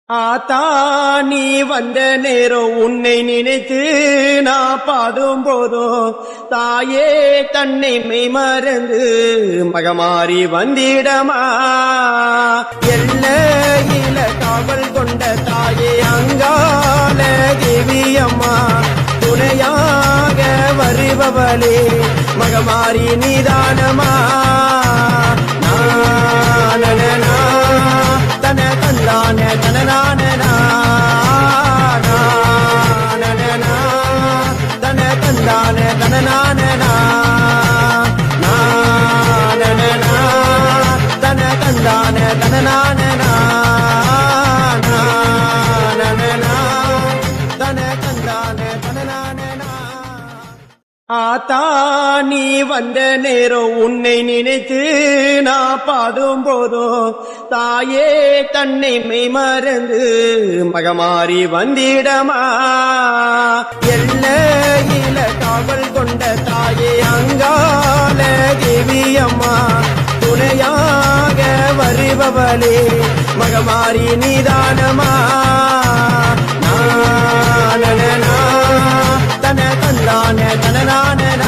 ஆத்தா நீ வந்த நேரம் உன்னை நினைத்து நான் பாடும் போதும் தாயே தன்னை மெய் மறந்து மகமாறி வந்திடமா எல்லையில காவல் கொண்ட தாயே அங்கால தேவியம்மா துணையாக வருபவளே மகமாரி நீதானமா தன தந்தான தனநானனா தன தந்தான தனநானனா தன தந்தான தனநானனா தன தந்தான தனநானனா ஆத்தா நீ வந்த நேரம் உன்னை நினைத்து நான் பாடும் போதும் தாயே தன்னை மெய் மறந்து மகமாரி வந்திடமா எல்லையில காவல் கொண்ட தாயே அங்கால தேவியம்மா துணையாக வருபவளே மகமாரி நீதானமா தன தந்தான தனநானனா